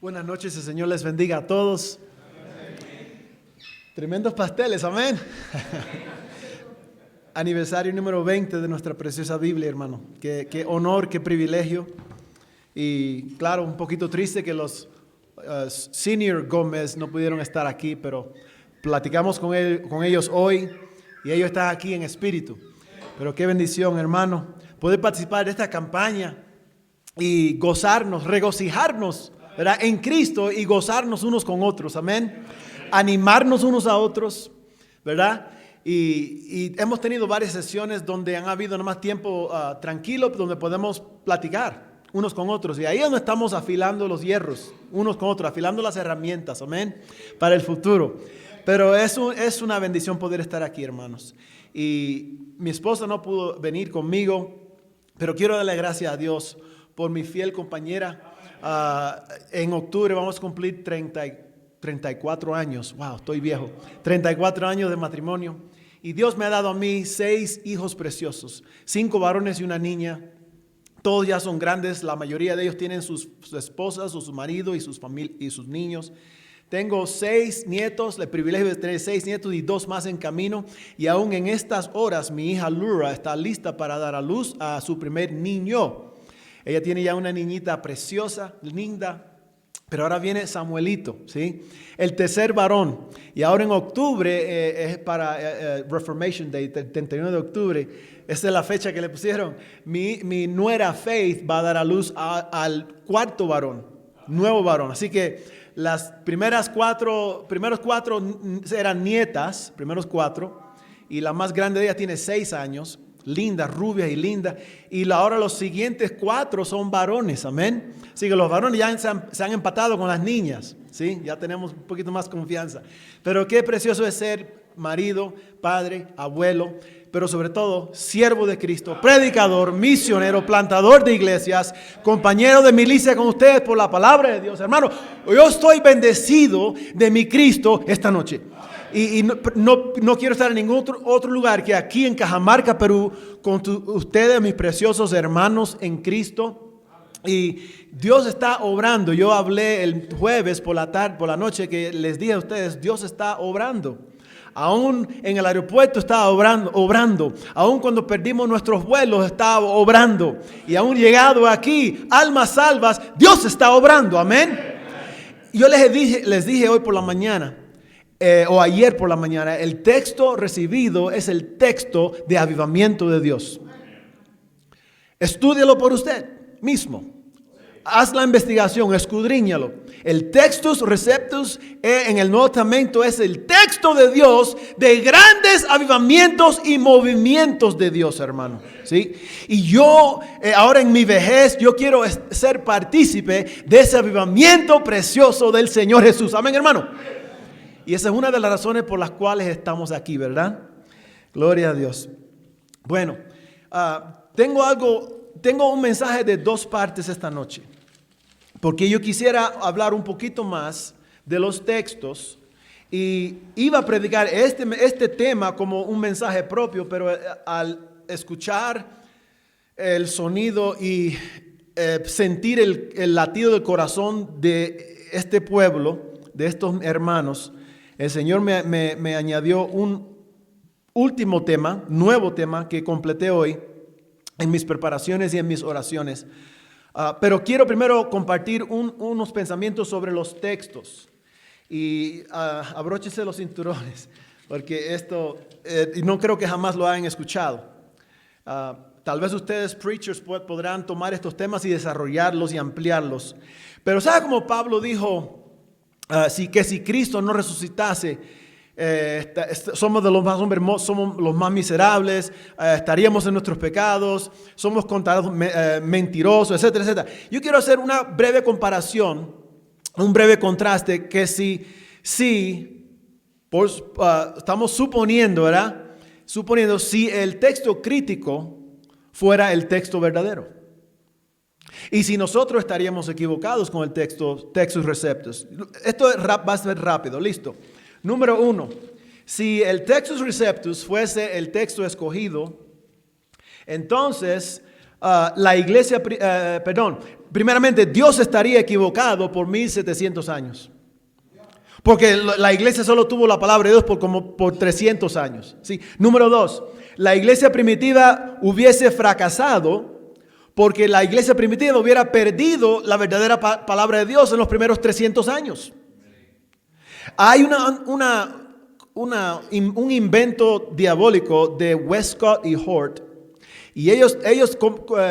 Buenas noches, el Señor les bendiga a todos. Tremendos pasteles, amén. Aniversario número 20 de nuestra preciosa Biblia, hermano. Qué honor, qué privilegio. Y claro, un poquito triste que los Senior Gómez no pudieron estar aquí, pero platicamos con ellos hoy y ellos están aquí en espíritu. Pero qué bendición, hermano, poder participar de esta campaña y gozarnos, regocijarnos, ¿verdad?, en Cristo y gozarnos unos con otros, amén. Animarnos unos a otros, ¿verdad? Y hemos tenido varias sesiones donde han habido más tiempo tranquilo, donde podemos platicar unos con otros. Y ahí es donde estamos afilando los hierros, unos con otros, afilando las herramientas, amén, para el futuro. Pero es una bendición poder estar aquí, hermanos. Y mi esposa no pudo venir conmigo, pero quiero darle gracias a Dios por mi fiel compañera. En octubre vamos a cumplir 34 años. Wow, estoy viejo. 34 años de matrimonio. Y Dios me ha dado a mí 6 hijos preciosos. 5 varones y una niña. Todos ya son grandes. La mayoría de ellos tienen sus esposas, sus maridos y sus niños. Tengo 6 nietos, el privilegio de tener 6 nietos y 2 más en camino. Y aún en estas horas mi hija Lura está lista para dar a luz a su primer niño. Ella tiene ya una niñita preciosa, linda, pero ahora viene Samuelito, ¿sí? El tercer varón. Y ahora en octubre es para Reformation Day, el 31 de octubre. Esa es la fecha que le pusieron. Mi nuera Faith va a dar a luz al cuarto varón, nuevo varón. Así que las primeros 4 eran nietas, primeros 4, y la más grande de ellas tiene 6 años. Linda, rubia y linda. Y ahora los siguientes 4 son varones, amén. Así que los varones ya se han empatado con las niñas, ¿sí? Ya tenemos un poquito más confianza. Pero qué precioso es ser marido, padre, abuelo, pero sobre todo siervo de Cristo, predicador, misionero, plantador de iglesias, compañero de milicia con ustedes por la palabra de Dios. Hermano, yo estoy bendecido de mi Cristo esta noche. Y no quiero estar en ningún otro lugar que aquí en Cajamarca, Perú, con ustedes, mis preciosos hermanos en Cristo. Y Dios está obrando. Yo hablé el jueves por la noche que les dije a ustedes, Dios está obrando. Aún en el aeropuerto estaba obrando. Aún cuando perdimos nuestros vuelos estaba obrando. Y aún llegado aquí, almas salvas, Dios está obrando. Amén. Yo les dije hoy por la mañana. O ayer por la mañana, el texto recibido es el texto de avivamiento de Dios. Estúdialo por usted mismo. Haz la investigación, escudriñalo. El Textus Receptus en el Nuevo Testamento es el texto de Dios de grandes avivamientos y movimientos de Dios, hermano. ¿Sí? Y yo, ahora en mi vejez, yo quiero ser partícipe de ese avivamiento precioso del Señor Jesús. Amén, hermano. Y esa es una de las razones por las cuales estamos aquí, ¿verdad? Gloria a Dios. Bueno, tengo un mensaje de 2 partes esta noche. Porque yo quisiera hablar un poquito más de los textos. Y iba a predicar este tema como un mensaje propio, pero al escuchar el sonido y sentir el latido del corazón de este pueblo, de estos hermanos, el Señor me añadió un último tema, nuevo tema que completé hoy en mis preparaciones y en mis oraciones. Pero quiero primero compartir unos pensamientos sobre los textos. Y abróchese los cinturones, porque esto no creo que jamás lo hayan escuchado. Tal vez ustedes, preachers, podrán tomar estos temas y desarrollarlos y ampliarlos. Pero ¿sabe cómo Pablo dijo? Si Cristo no resucitase, somos de los más hombres, somos los más miserables, estaríamos en nuestros pecados, somos contados mentirosos, etcétera, etcétera. Yo quiero hacer una breve comparación, un breve contraste que estamos suponiendo, ¿verdad? Suponiendo si el texto crítico fuera el texto verdadero. Y si nosotros estaríamos equivocados con el Textus Receptus. Esto va a ser rápido, listo. Número 1, si el Textus Receptus fuese el texto escogido, entonces la iglesia, primeramente Dios estaría equivocado por 1700 años. Porque la iglesia solo tuvo la palabra de Dios por 300 años. ¿Sí? Número 2, la iglesia primitiva hubiese fracasado porque la iglesia primitiva hubiera perdido la verdadera palabra de Dios en los primeros 300 años. Hay un invento diabólico de Westcott y Hort. Y ellos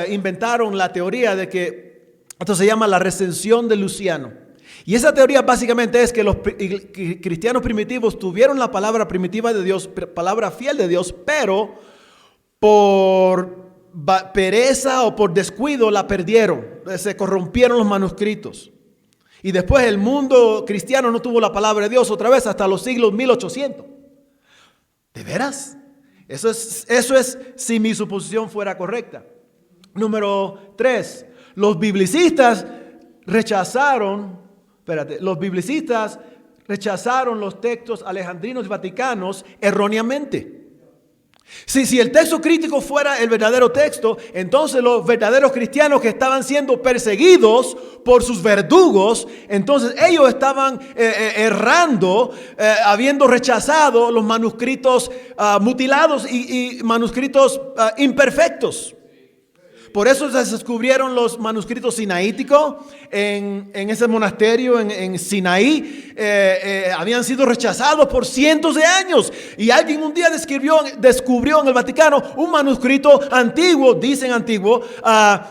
inventaron la teoría de que esto se llama la recensión de Luciano. Y esa teoría básicamente es que los cristianos primitivos tuvieron la palabra primitiva de Dios, palabra fiel de Dios, pero por pereza o por descuido la perdieron, se corrompieron los manuscritos. Y después el mundo cristiano no tuvo la palabra de Dios otra vez hasta los siglos 1800. ¿De veras? Eso es si mi suposición fuera correcta. Número 3, los biblicistas rechazaron los textos alejandrinos y vaticanos erróneamente. Si el texto crítico fuera el verdadero texto, entonces los verdaderos cristianos que estaban siendo perseguidos por sus verdugos, entonces ellos estaban errando, habiendo rechazado los manuscritos mutilados y manuscritos imperfectos. Por eso se descubrieron los manuscritos sinaíticos en ese monasterio en Sinaí. Habían sido rechazados por cientos de años. Y alguien un día descubrió en el Vaticano un manuscrito antiguo, dicen antiguo,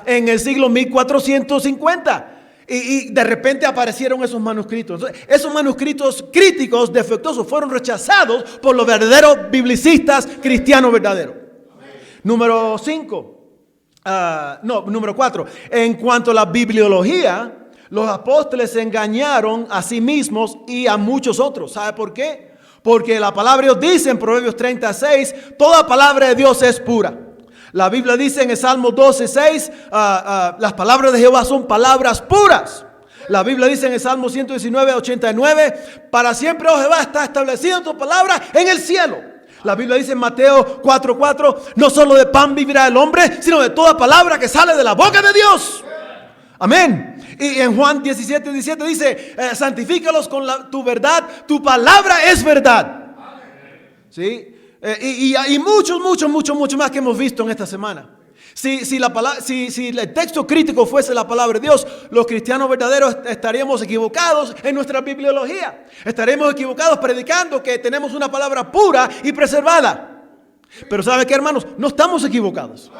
en el siglo 1450. Y de repente aparecieron esos manuscritos. Entonces, esos manuscritos críticos, defectuosos, fueron rechazados por los verdaderos biblicistas cristianos verdaderos. Número 4. En cuanto a la bibliología, los apóstoles se engañaron a sí mismos y a muchos otros. ¿Sabe por qué? Porque la palabra de Dios dice en Proverbios 36, toda palabra de Dios es pura. La Biblia dice en el Salmo 12:6, las palabras de Jehová son palabras puras. La Biblia dice en el Salmo 119:89, para siempre, oh Jehová, está establecida tu palabra en el cielo. La Biblia dice en Mateo 4:4, no solo de pan vivirá el hombre, sino de toda palabra que sale de la boca de Dios. Amén. Y en Juan 17:17 dice, santifícalos con tu verdad, tu palabra es verdad. ¿Sí? Y muchos más que hemos visto en esta semana. Si el texto crítico fuese la palabra de Dios, los cristianos verdaderos estaríamos equivocados en nuestra bibliología. Estaremos equivocados predicando que tenemos una palabra pura y preservada. Pero ¿sabe qué, hermanos? No estamos equivocados.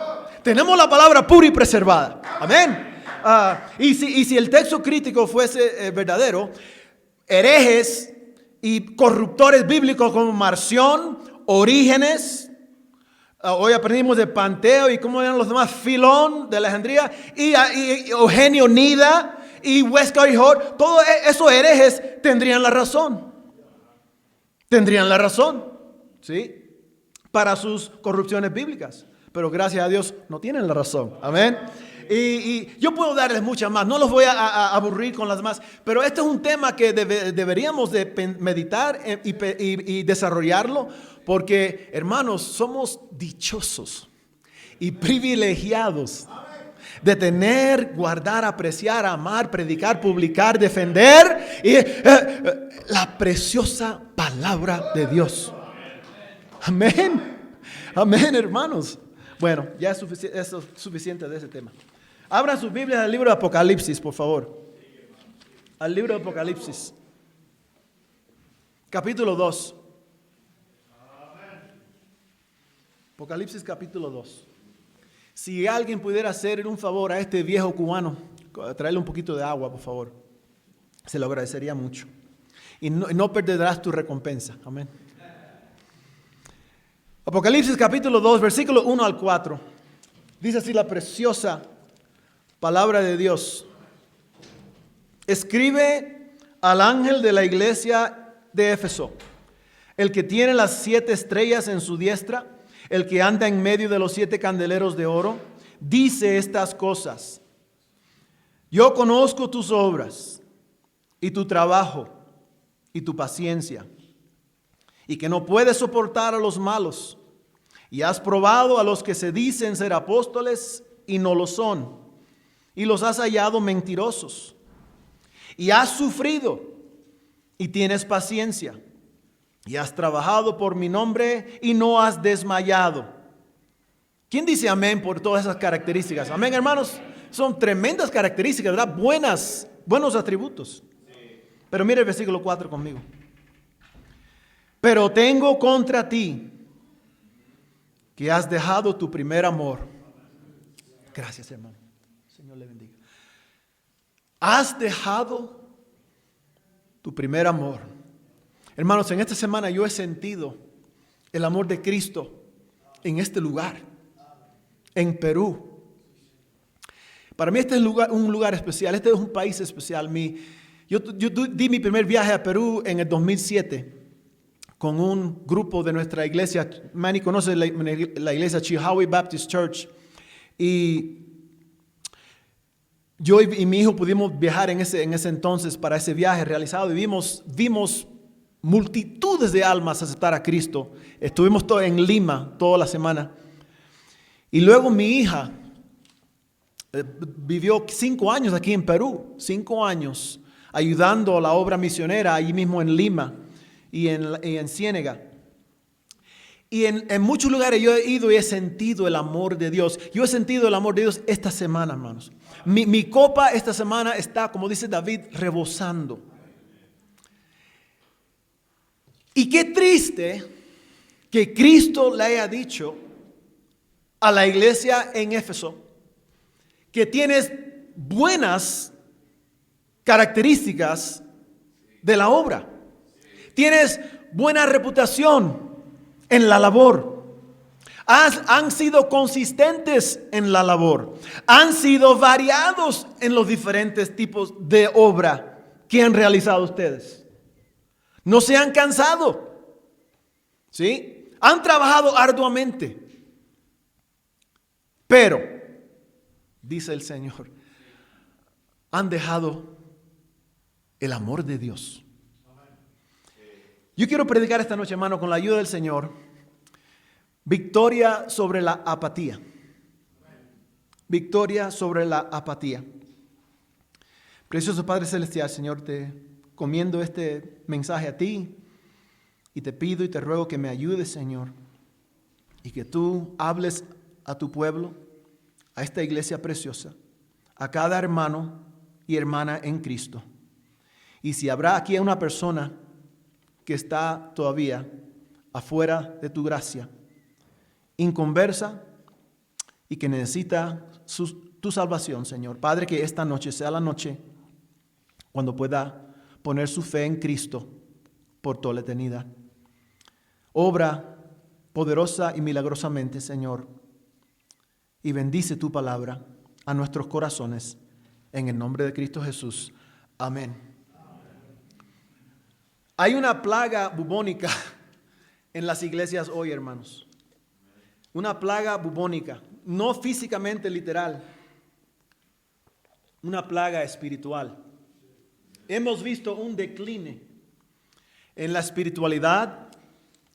Tenemos la palabra pura y preservada. Amén. Y si el texto crítico fuese verdadero, herejes y corruptores bíblicos como Marción, Orígenes, hoy aprendimos de Panteo y cómo eran los demás, Filón de Alejandría y Eugenio Nida y Westcott y Hort, todos esos herejes tendrían la razón. Tendrían la razón, ¿sí? Para sus corrupciones bíblicas. Pero gracias a Dios no tienen la razón. Amén. Y yo puedo darles muchas más, no los voy a aburrir con las demás, pero este es un tema que deberíamos de meditar y desarrollarlo, porque hermanos, somos dichosos y privilegiados de tener, guardar, apreciar, amar, predicar, publicar, defender la preciosa palabra de Dios. Amén. Amén, hermanos. Bueno, ya es suficiente de ese tema. Abran sus Biblias al libro de Apocalipsis, por favor. Al libro de Apocalipsis. Capítulo 2. Apocalipsis capítulo 2. Si alguien pudiera hacer un favor a este viejo cubano, traerle un poquito de agua, por favor. Se lo agradecería mucho. Y no perderás tu recompensa. Amén. Apocalipsis capítulo 2, versículo 1 al 4. Dice así la preciosa palabra de Dios. Escribe al ángel de la iglesia de Éfeso, el que tiene las 7 estrellas en su diestra, el que anda en medio de los 7 candeleros de oro, dice estas cosas. Yo conozco tus obras y tu trabajo y tu paciencia, y que no puedes soportar a los malos, y has probado a los que se dicen ser apóstoles y no lo son, y los has hallado mentirosos. Y has sufrido y tienes paciencia, y has trabajado por mi nombre y no has desmayado. ¿Quién dice amén por todas esas características? Amén, hermanos. Son tremendas características, ¿verdad? Buenos atributos. Pero mire el versículo 4 conmigo. Pero tengo contra ti que has dejado tu primer amor. Gracias, hermano. Señor le bendiga. Has dejado tu primer amor. Hermanos, en esta semana yo he sentido el amor de Cristo en este lugar, en Perú. Para mí este es un lugar especial, este es un país especial. Yo di mi primer viaje a Perú en el 2007 con un grupo de nuestra iglesia. Manny conoce la iglesia Chihaui Baptist Church. Y yo y mi hijo pudimos viajar en ese entonces para ese viaje realizado. Y vimos multitudes de almas aceptar a Cristo. Estuvimos en Lima toda la semana. Y luego mi hija vivió 5 años aquí en Perú, 5 años ayudando a la obra misionera allí mismo en Lima y en Ciénega. Y en muchos lugares yo he ido y he sentido el amor de Dios. Yo he sentido el amor de Dios esta semana, hermanos. Mi copa esta semana está, como dice David, rebosando. Y qué triste que Cristo le haya dicho a la iglesia en Éfeso que tienes buenas características de la obra. Tienes buena reputación en la labor. Han sido consistentes en la labor. Han sido variados en los diferentes tipos de obra que han realizado ustedes. No se han cansado. ¿Sí? Han trabajado arduamente. Pero, dice el Señor, han dejado el amor de Dios. Yo quiero predicar esta noche, hermano, con la ayuda del Señor, victoria sobre la apatía. Victoria sobre la apatía. Precioso Padre Celestial, Señor, te comiendo este mensaje a ti y te pido y te ruego que me ayudes, Señor, y que tú hables a tu pueblo, a esta iglesia preciosa, a cada hermano y hermana en Cristo. Y si habrá aquí una persona que está todavía afuera de tu gracia, inconversa y que necesita tu salvación, Señor. Padre, que esta noche sea la noche cuando pueda poner su fe en Cristo por toda la eternidad. Obra poderosa y milagrosamente, Señor, y bendice tu palabra a nuestros corazones en el nombre de Cristo Jesús. Amén. Hay una plaga bubónica en las iglesias hoy, hermanos. Una plaga bubónica, no físicamente literal, una plaga espiritual. Hemos visto un decline en la espiritualidad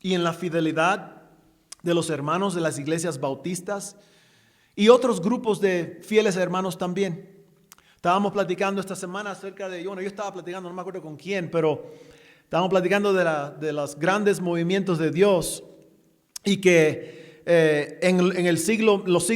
y en la fidelidad de los hermanos de las iglesias bautistas y otros grupos de fieles hermanos también. Estábamos platicando esta semana acerca de, yo estaba platicando, no me acuerdo con quién, pero estábamos platicando de los grandes movimientos de Dios y que en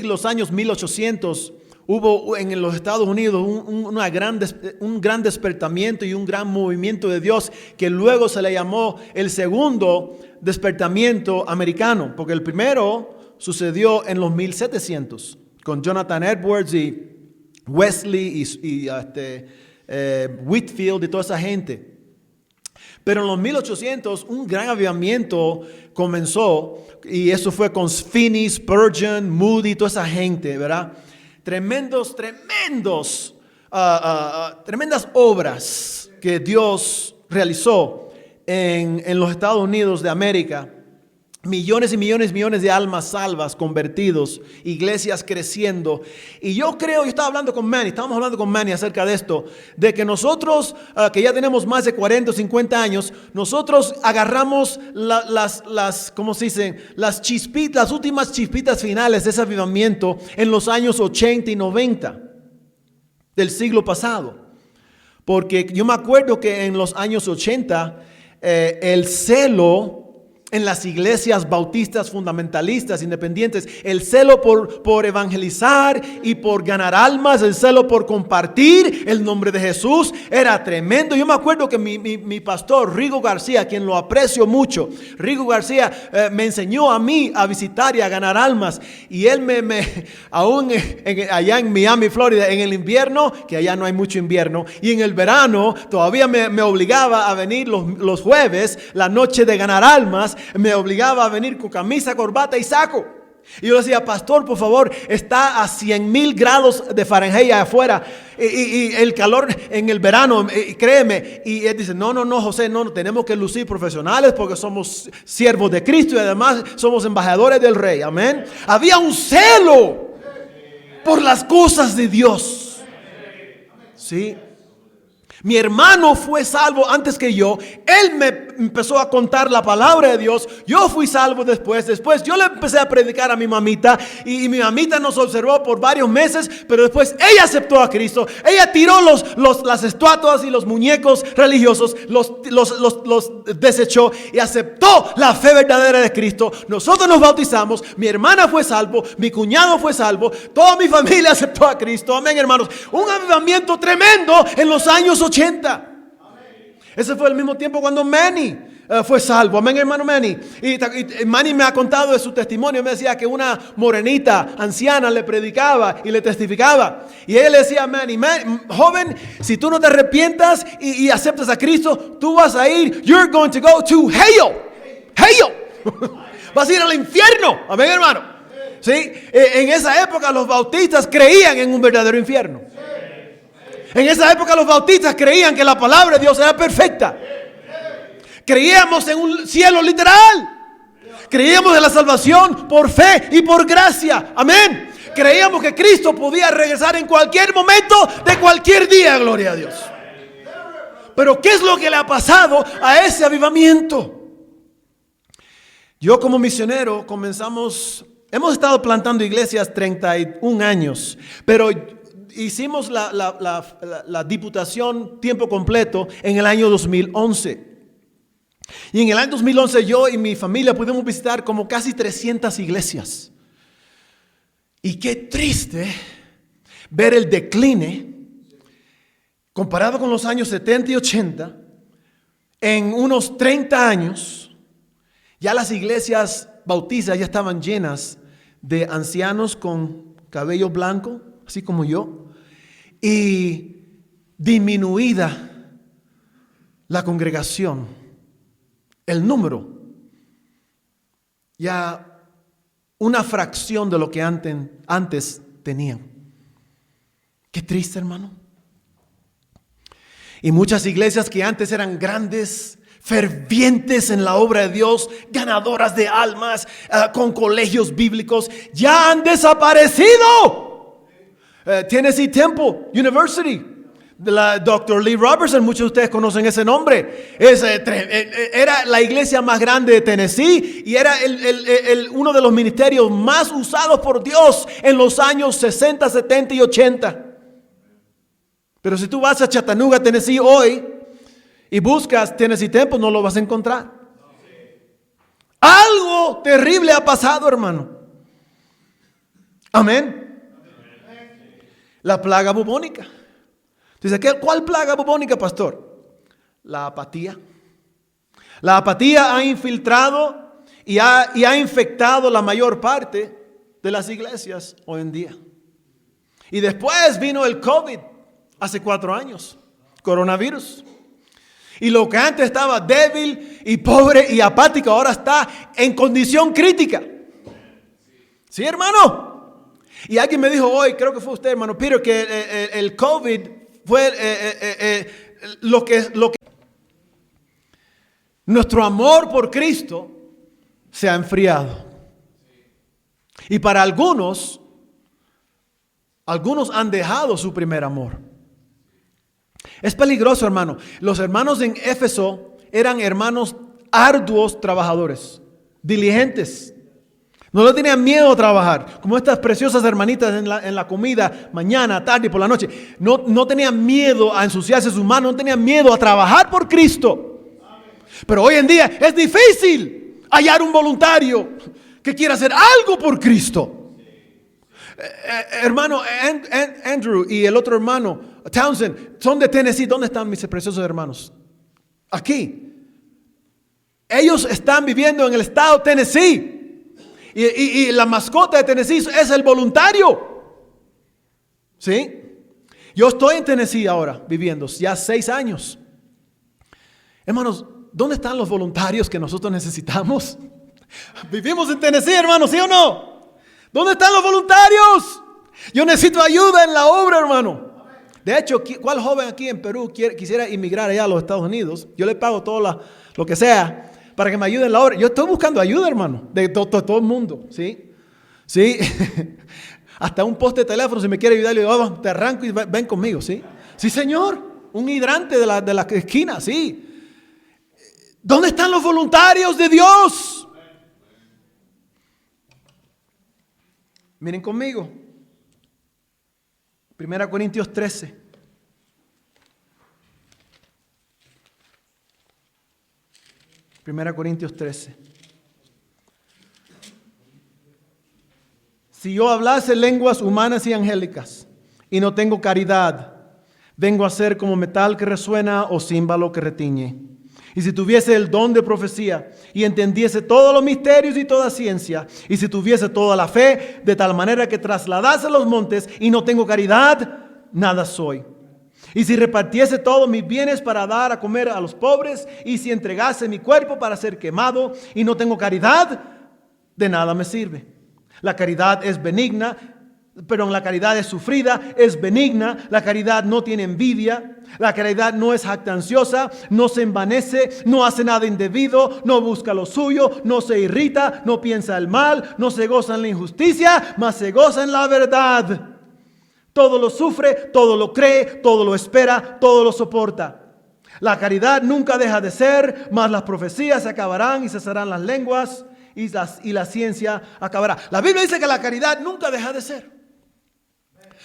los años 1800 hubo en los Estados Unidos un gran despertamiento y un gran movimiento de Dios que luego se le llamó el segundo despertamiento americano, porque el primero sucedió en los 1700 con Jonathan Edwards y Wesley y Whitfield y toda esa gente. Pero en los 1800 un gran avivamiento comenzó y eso fue con Finney, Spurgeon, Moody, toda esa gente, ¿verdad? Tremendas obras que Dios realizó en los Estados Unidos de América millones y millones y millones de almas salvas, convertidos, iglesias creciendo. Y yo estaba hablando con Manny, estábamos hablando con Manny acerca de esto, de que nosotros, que ya tenemos más de 40 o 50 años, nosotros agarramos ¿cómo se dicen? Las últimas chispitas finales de ese avivamiento en los años 80 y 90 del siglo pasado. Porque yo me acuerdo que en los años 80, el celo en las iglesias bautistas, fundamentalistas, independientes, el celo por evangelizar y por ganar almas, el celo por compartir el nombre de Jesús era tremendo. Yo me acuerdo que mi pastor Rigo García, quien lo aprecio mucho, Rigo García me enseñó a mí a visitar y a ganar almas. Y él aún allá en Miami, Florida, en el invierno, que allá no hay mucho invierno, y en el verano todavía me obligaba a venir los jueves, la noche de ganar almas. Me obligaba a venir con camisa, corbata y saco. Y yo decía, pastor, por favor, está a 100,000 grados de Fahrenheit afuera y el calor en el verano, créeme. Y él dice, no, José, no, tenemos que lucir profesionales porque somos siervos de Cristo y además somos embajadores del Rey. Amén. Había un celo por las cosas de Dios. Sí. Mi hermano fue salvo antes que yo. Él me empezó a contar la palabra de Dios. Yo fui salvo después. Después yo le empecé a predicar a mi mamita. Y mi mamita nos observó por varios meses. Pero después ella aceptó a Cristo. Ella tiró las estatuas y los muñecos religiosos. Los desechó y aceptó la fe verdadera de Cristo. Nosotros nos bautizamos. Mi hermana fue salvo. Mi cuñado fue salvo. Toda mi familia aceptó a Cristo. Amén, hermanos. Un avivamiento tremendo en los años 80. Ese fue el mismo tiempo cuando Manny fue salvo. Amén, hermano Manny. Y Manny me ha contado de su testimonio. Me decía que una morenita anciana le predicaba y le testificaba. Y él le decía a Manny, joven, si tú no te arrepientas y aceptas a Cristo, tú vas a ir, you're going to go to hell. Hell. Vas a ir al infierno. Amén, hermano. ¿Sí? En esa época los bautistas creían en un verdadero infierno. En esa época los bautistas creían que la palabra de Dios era perfecta. Creíamos en un cielo literal. Creíamos en la salvación por fe y por gracia. Amén. Creíamos que Cristo podía regresar en cualquier momento de cualquier día. Gloria a Dios. Pero ¿qué es lo que le ha pasado a ese avivamiento? Yo como misionero hemos estado plantando iglesias 31 años, pero hicimos la diputación tiempo completo en el año 2011. Y en el año 2011 yo y mi familia pudimos visitar como casi 300 iglesias. Y qué triste ver el decline comparado con los años 70 y 80. En unos 30 años ya las iglesias bautistas ya estaban llenas de ancianos con cabello blanco, así como yo, y disminuida la congregación, el número, ya una fracción de lo que antes tenían. Qué triste, hermano. Y muchas iglesias que antes eran grandes, fervientes en la obra de Dios, ganadoras de almas, con colegios bíblicos, ya han desaparecido. Tennessee Temple University, de la Dr. Lee Robertson, muchos de ustedes conocen ese nombre. Era la iglesia más grande de Tennessee y era uno de los ministerios más usados por Dios en los años 60, 70 y 80. Pero si tú vas a Chattanooga, Tennessee hoy y buscas Tennessee Temple, no lo vas a encontrar. Algo terrible ha pasado, hermano. Amén. La plaga bubónica. Dice, ¿cuál plaga bubónica, pastor? La apatía. La apatía ha infiltrado y ha infectado la mayor parte de las iglesias hoy en día. Y después vino el COVID hace 4 años, coronavirus. Y lo que antes estaba débil y pobre y apático, ahora está en condición crítica. ¿Sí, hermano? Y alguien me dijo hoy, creo que fue usted, hermano Peter, que el COVID fue lo que nuestro amor por Cristo se ha enfriado. Y para algunos han dejado su primer amor. Es peligroso, hermano. Los hermanos en Éfeso eran hermanos arduos trabajadores, diligentes. No le tenían miedo a trabajar, como estas preciosas hermanitas en la comida, mañana, tarde y por la noche. No tenían miedo a ensuciarse sus manos, no tenían miedo a trabajar por Cristo. Pero hoy en día es difícil hallar un voluntario que quiera hacer algo por Cristo. Hermano Andrew y el otro hermano Townsend son de Tennessee. ¿Dónde están mis preciosos hermanos? Aquí. Ellos están viviendo en el estado de Tennessee. Y la mascota de Tennessee es el voluntario. ¿Sí? Yo estoy en Tennessee ahora, viviendo ya 6 años. Hermanos, ¿dónde están los voluntarios que nosotros necesitamos? Vivimos en Tennessee, hermanos, ¿sí o no? ¿Dónde están los voluntarios? Yo necesito ayuda en la obra, hermano. De hecho, ¿cuál joven aquí en Perú quisiera inmigrar allá a los Estados Unidos? Yo le pago todo lo que sea para que me ayude en la obra. Yo estoy buscando ayuda, hermano, de todo el mundo, ¿sí? Sí. Hasta un poste de teléfono, si me quiere ayudar, le digo, te arranco y ven conmigo, ¿sí? Sí, señor. Un hidrante de la esquina, sí. ¿Dónde están los voluntarios de Dios? Miren conmigo. 1 Corintios 13. Primera Corintios 13. Si yo hablase lenguas humanas y angélicas y no tengo caridad, vengo a ser como metal que resuena o címbalo que retiñe. Y si tuviese el don de profecía y entendiese todos los misterios y toda ciencia, y si tuviese toda la fe de tal manera que trasladase los montes y no tengo caridad, nada soy. Y si repartiese todos mis bienes para dar a comer a los pobres, y si entregase mi cuerpo para ser quemado y no tengo caridad, de nada me sirve. La caridad es benigna, la caridad es sufrida, es benigna, la caridad no tiene envidia, la caridad no es jactanciosa, no se envanece, no hace nada indebido, no busca lo suyo, no se irrita, no piensa el mal, no se goza en la injusticia, mas se goza en la verdad. Todo lo sufre, todo lo cree, todo lo espera, todo lo soporta. La caridad nunca deja de ser, mas las profecías se acabarán y cesarán las lenguas y la ciencia acabará. La Biblia dice que la caridad nunca deja de ser.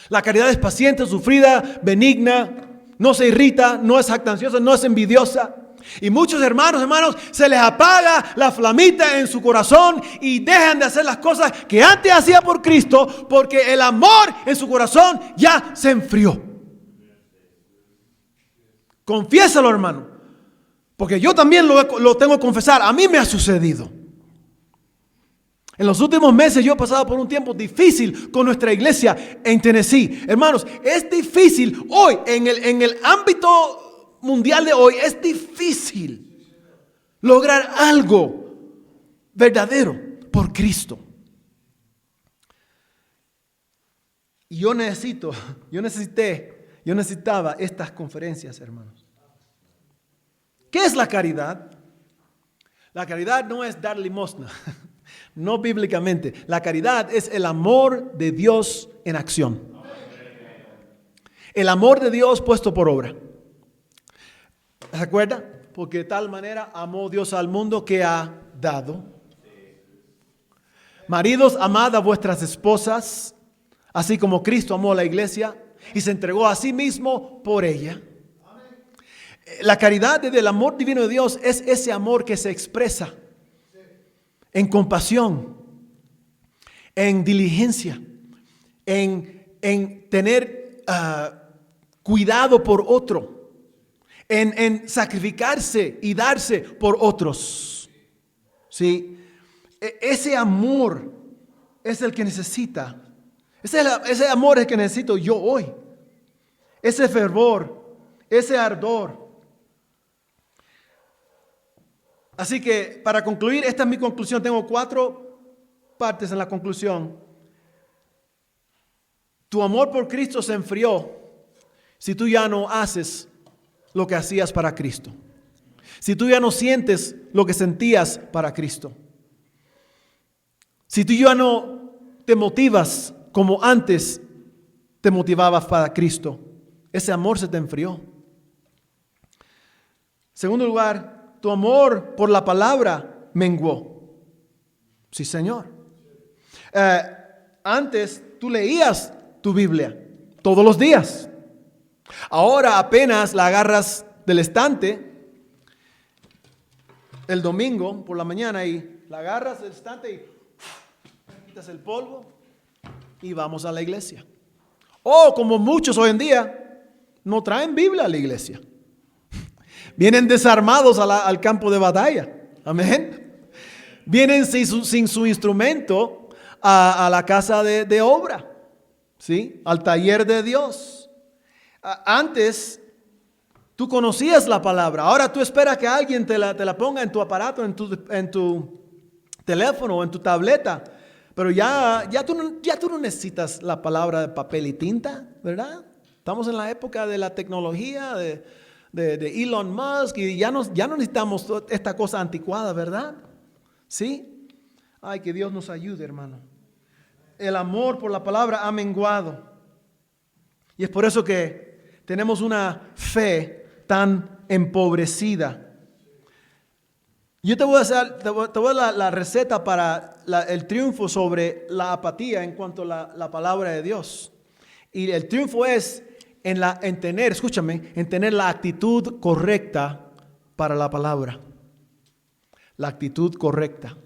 La caridad es paciente, sufrida, benigna, no se irrita, no es jactanciosa, no es envidiosa. Y muchos hermanos, se les apaga la flamita en su corazón y dejan de hacer las cosas que antes hacía por Cristo, porque el amor en su corazón ya se enfrió. Confiésalo, hermano, porque yo también lo tengo que confesar. A mí me ha sucedido. En los últimos meses yo he pasado por un tiempo difícil con nuestra iglesia en Tennessee. Hermanos, es difícil hoy, en el ámbito mundial de hoy, es difícil lograr algo verdadero por Cristo. Y yo necesitaba estas conferencias, hermanos. ¿Qué es la caridad? La caridad no es dar limosna. No bíblicamente. La caridad es el amor de Dios en acción. El amor de Dios puesto por obra. ¿Se acuerda? Porque de tal manera amó Dios al mundo que ha dado. Maridos, amad a vuestras esposas, así como Cristo amó a la iglesia y se entregó a sí mismo por ella. La caridad del amor divino de Dios es ese amor que se expresa en compasión, en diligencia, en tener cuidado por otro, en sacrificarse y darse por otros. ¿Sí? Ese amor es el que necesita. Ese amor es el que necesito yo hoy. Ese fervor, ese ardor. Así que para concluir, esta es mi conclusión. Tengo 4 partes en la conclusión. Tu amor por Cristo se enfrió si tú ya no haces lo que hacías para Cristo. Si tú ya no sientes lo que sentías para Cristo. Si tú ya no te motivas como antes te motivabas para Cristo, ese amor se te enfrió. Segundo lugar, tu amor por la palabra menguó. Sí, Señor. Antes tú leías tu Biblia todos los días. Ahora apenas la agarras del estante el domingo por la mañana y la agarras del estante y quitas el polvo y vamos a la iglesia. O como muchos hoy en día no traen Biblia a la iglesia. Vienen desarmados al campo de batalla. Amén. Vienen sin su instrumento a la casa de obra. ¿Sí? Al taller de Dios. Antes tú conocías la palabra. Ahora tú esperas que alguien te la ponga en tu aparato, en tu teléfono o en tu tableta. Pero ya tú no necesitas la palabra de papel y tinta, ¿verdad? Estamos en la época de la tecnología, de Elon Musk, y ya no necesitamos esta cosa anticuada, ¿verdad? ¿Sí? Ay, que Dios nos ayude, hermano. El amor por la palabra ha menguado. Y es por eso que tenemos una fe tan empobrecida. Yo te voy a dar la receta para el triunfo sobre la apatía en cuanto a la palabra de Dios. Y el triunfo es en tener la actitud correcta para la palabra. La actitud correcta.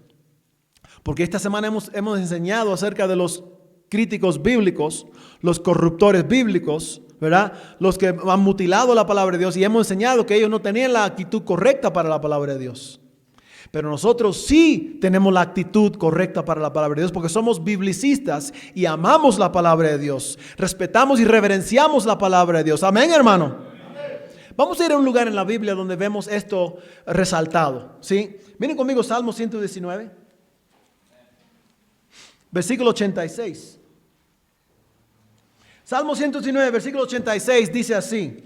Porque esta semana hemos enseñado acerca de los críticos bíblicos, los corruptores bíblicos, ¿verdad? Los que han mutilado la palabra de Dios, y hemos enseñado que ellos no tenían la actitud correcta para la palabra de Dios. Pero nosotros sí tenemos la actitud correcta para la palabra de Dios porque somos biblicistas y amamos la palabra de Dios. Respetamos y reverenciamos la palabra de Dios. Amén, hermano. Amén. Vamos a ir a un lugar en la Biblia donde vemos esto resaltado. ¿Sí? Miren conmigo Salmo 119, versículo 86. Salmo 119, versículo 86 dice así: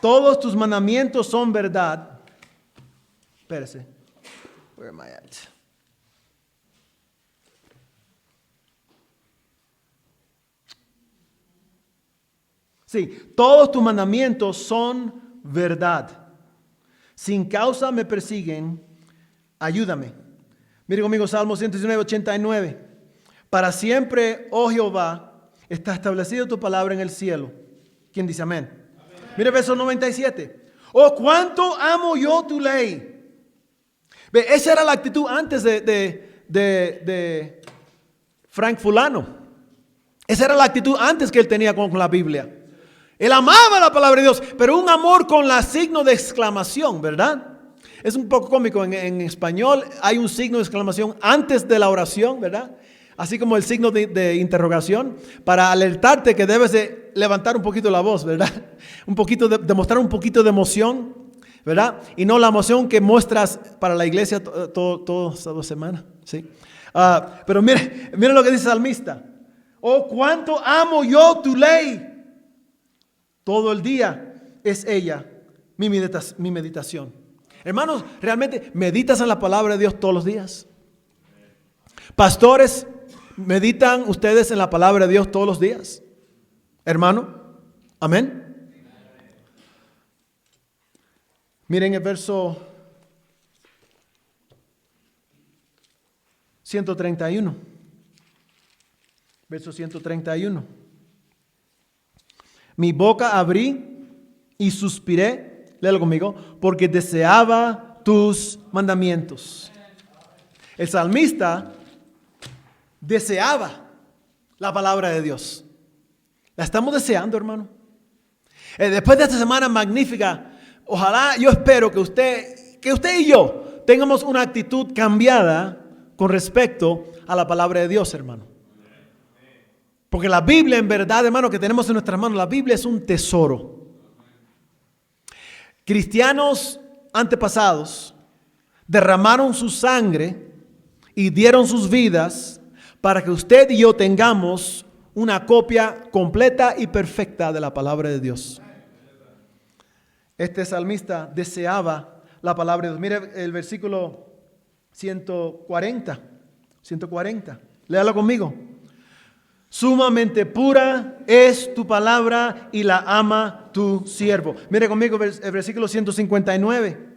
todos tus mandamientos son verdad. Espérese. Where am I at? Sí, todos tus mandamientos son verdad. Sin causa me persiguen, ayúdame. Mire conmigo Salmo 119, 89. Para siempre, oh Jehová, está establecido tu palabra en el cielo. ¿Quién dice amén? Amén. Mire verso 97. Oh, cuánto amo yo tu ley. Ve, esa era la actitud antes de Frank Fulano. Esa era la actitud antes que él tenía con la Biblia. Él amaba la palabra de Dios, pero un amor con la signo de exclamación, ¿verdad? Es un poco cómico, en español hay un signo de exclamación antes de la oración, ¿verdad? Así como el signo de interrogación, para alertarte que debes de levantar un poquito la voz, ¿verdad? Un poquito de mostrar un poquito de emoción, ¿verdad? Y no la emoción que muestras para la iglesia todas las semanas, ¿sí? Pero mire lo que dice el salmista. Oh, cuánto amo yo tu ley. Todo el día es ella mi meditación. Hermanos, ¿realmente meditas en la palabra de Dios todos los días? Pastores, ¿meditan ustedes en la palabra de Dios todos los días? Hermano, amén. Miren el verso 131. Verso 131. Mi boca abrí y suspiré, léelo conmigo, porque deseaba tus mandamientos. El salmista deseaba la palabra de Dios. La estamos deseando, hermano. Después de esta semana magnífica, ojalá, yo espero que usted y yo tengamos una actitud cambiada con respecto a la palabra de Dios, hermano. Porque la Biblia, en verdad, hermano, que tenemos en nuestras manos, la Biblia es un tesoro. Cristianos antepasados derramaron su sangre y dieron sus vidas para que usted y yo tengamos una copia completa y perfecta de la palabra de Dios. Este salmista deseaba la palabra de Dios. Mire el versículo 140. 140. Léalo conmigo. Sumamente pura es tu palabra y la ama tu siervo. Mire conmigo el versículo 159.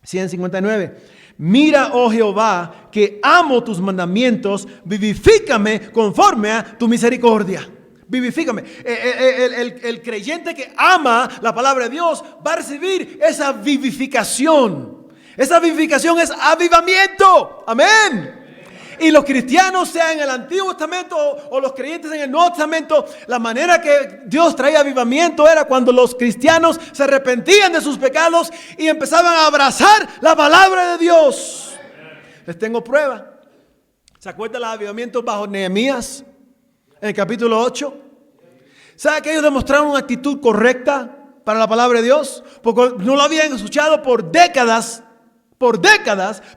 159. Mira, oh Jehová, que amo tus mandamientos, vivifícame conforme a tu misericordia. Vivifícame. El creyente que ama la palabra de Dios va a recibir esa vivificación. Esa vivificación es avivamiento. Amén. Y los cristianos, sea en el Antiguo Testamento o los creyentes en el Nuevo Testamento, la manera que Dios traía avivamiento era cuando los cristianos se arrepentían de sus pecados y empezaban a abrazar la palabra de Dios. Les tengo prueba. ¿Se acuerdan los avivamientos bajo Nehemías en el capítulo 8? ¿Sabe que ellos demostraron una actitud correcta para la palabra de Dios? Porque no lo habían escuchado por décadas,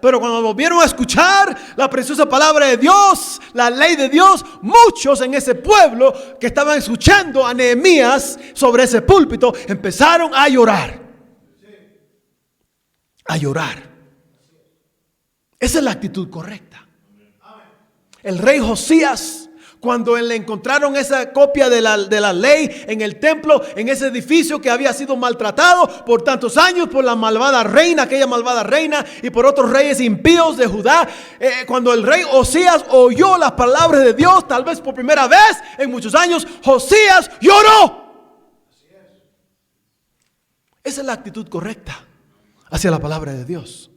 pero cuando volvieron a escuchar la preciosa palabra de Dios, la ley de Dios, muchos en ese pueblo que estaban escuchando a Nehemías sobre ese púlpito, empezaron a llorar. A llorar. Esa es la actitud correcta. El rey Josías, cuando le encontraron esa copia de la ley en el templo, en ese edificio que había sido maltratado por tantos años por la malvada reina, aquella malvada reina, y por otros reyes impíos de Judá, cuando el rey Josías oyó las palabras de Dios, tal vez por primera vez en muchos años, Josías lloró. Esa es la actitud correcta hacia la palabra de Dios.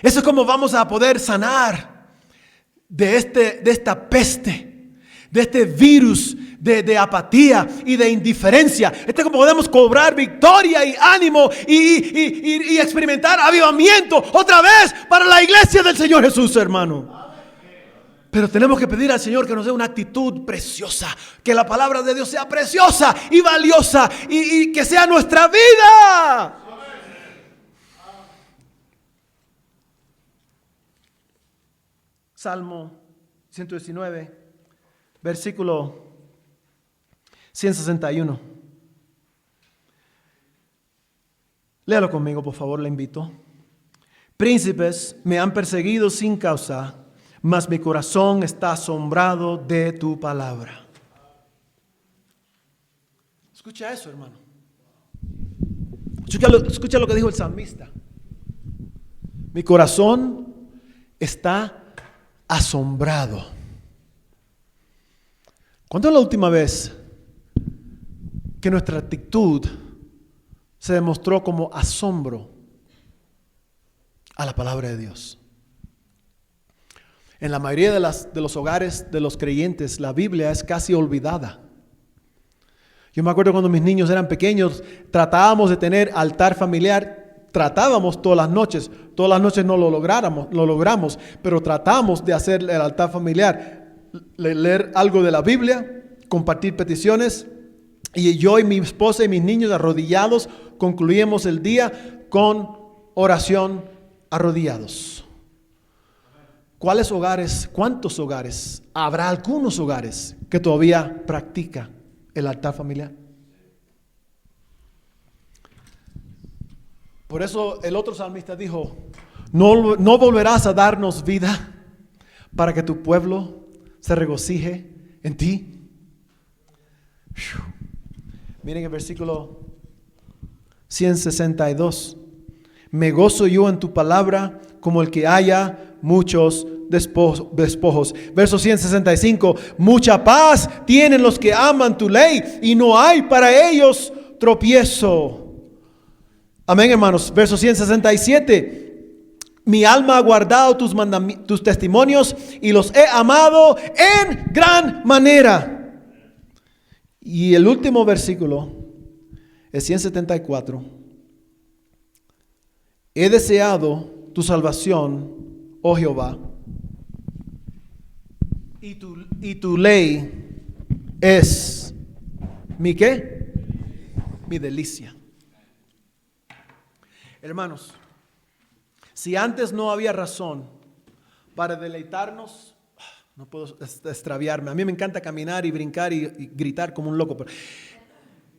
Eso es como vamos a poder sanar de esta peste, de este virus de apatía y de indiferencia. Este es como podemos cobrar victoria y ánimo y experimentar avivamiento otra vez para la iglesia del Señor Jesús, hermano. Pero tenemos que pedir al Señor que nos dé una actitud preciosa, que la palabra de Dios sea preciosa y valiosa y que sea nuestra vida. Salmo 119, versículo 161. Léalo conmigo, por favor, le invito. Príncipes me han perseguido sin causa, mas mi corazón está asombrado de tu palabra. Escucha eso, hermano. Escucha lo que dijo el salmista. Mi corazón está asombrado. ¿Cuándo es la última vez que nuestra actitud se demostró como asombro a la palabra de Dios? En la mayoría de los hogares de los creyentes, la Biblia es casi olvidada. Yo me acuerdo cuando mis niños eran pequeños, tratábamos de tener altar familiar. Tratábamos todas las noches no lo logramos, pero tratamos de hacer el altar familiar, leer algo de la Biblia, compartir peticiones, y yo y mi esposa y mis niños arrodillados concluíamos el día con oración arrodillados. ¿Cuántos hogares? Habrá algunos hogares que todavía practican el altar familiar. Por eso el otro salmista dijo, no volverás a darnos vida para que tu pueblo se regocije en ti. Miren el versículo 162. Me gozo yo en tu palabra como el que haya muchos despojos. Verso 165. Mucha paz tienen los que aman tu ley y no hay para ellos tropiezo. Amén, hermanos. Verso 167. Mi alma ha guardado tus testimonios y los he amado en gran manera. Y el último versículo es 174. He deseado tu salvación, oh Jehová, y tu ley es mi ¿qué? Mi delicia. Hermanos, si antes no había razón para deleitarnos, no puedo extraviarme. A mí me encanta caminar y brincar y gritar como un loco. Pero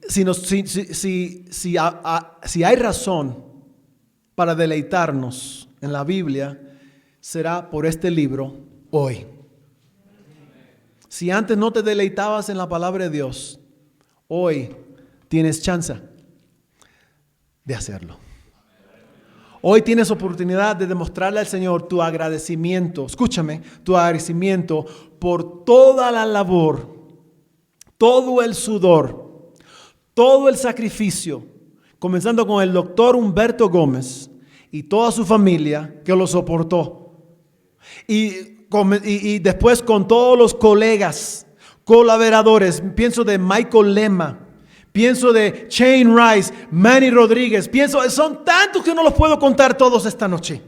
si hay razón para deleitarnos en la Biblia será por este libro hoy. Si antes no te deleitabas en la palabra de Dios, hoy tienes chance de hacerlo. Hoy tienes oportunidad de demostrarle al Señor tu agradecimiento. Escúchame, tu agradecimiento por toda la labor, todo el sudor, todo el sacrificio, comenzando con el doctor Humberto Gómez y toda su familia que lo soportó. Y después con todos los colegas, colaboradores, pienso de Michael Lema, pienso de Shane Rice, Manny Rodríguez, son tantos que no los puedo contar todos esta noche.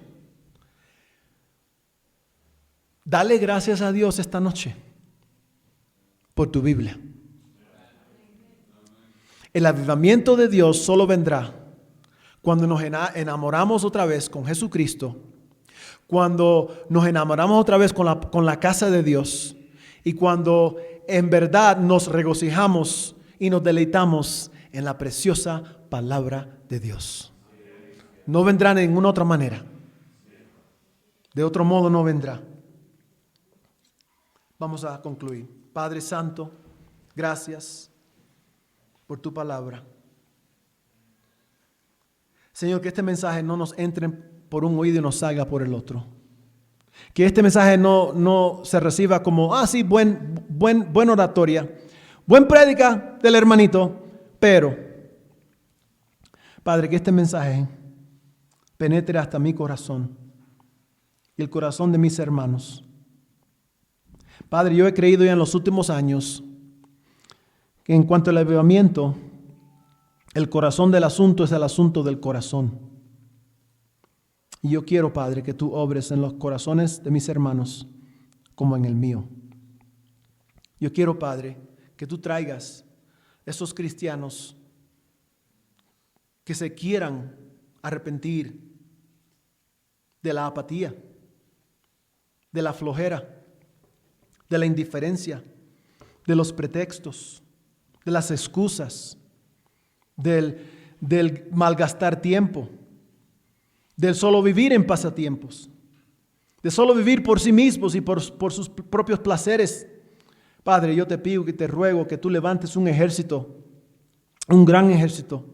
Dale gracias a Dios esta noche por tu Biblia. El avivamiento de Dios solo vendrá cuando nos enamoramos otra vez con Jesucristo, cuando nos enamoramos otra vez con la casa de Dios y cuando en verdad nos regocijamos y nos deleitamos en la preciosa palabra de Dios. No vendrá de ninguna otra manera. De otro modo no vendrá. Vamos a concluir. Padre Santo, gracias por tu palabra. Señor, que este mensaje no nos entre por un oído y nos salga por el otro. Que este mensaje no se reciba como, sí, buen oratoria, buen prédica del hermanito, pero, Padre, que este mensaje penetre hasta mi corazón y el corazón de mis hermanos. Padre, yo he creído ya en los últimos años que en cuanto al avivamiento, el corazón del asunto es el asunto del corazón. Y yo quiero, Padre, que tú obres en los corazones de mis hermanos como en el mío. Yo quiero, Padre, que tú traigas esos cristianos que se quieran arrepentir de la apatía, de la flojera, de la indiferencia, de los pretextos, de las excusas, del malgastar tiempo, del solo vivir en pasatiempos, de solo vivir por sí mismos y por sus propios placeres. Padre, yo te pido y te ruego que tú levantes un ejército, un gran ejército,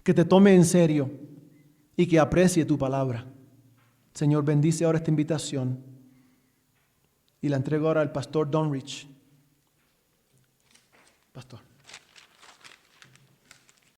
que te tome en serio y que aprecie tu palabra. Señor, bendice ahora esta invitación y la entrego ahora al pastor Don Rich. Pastor.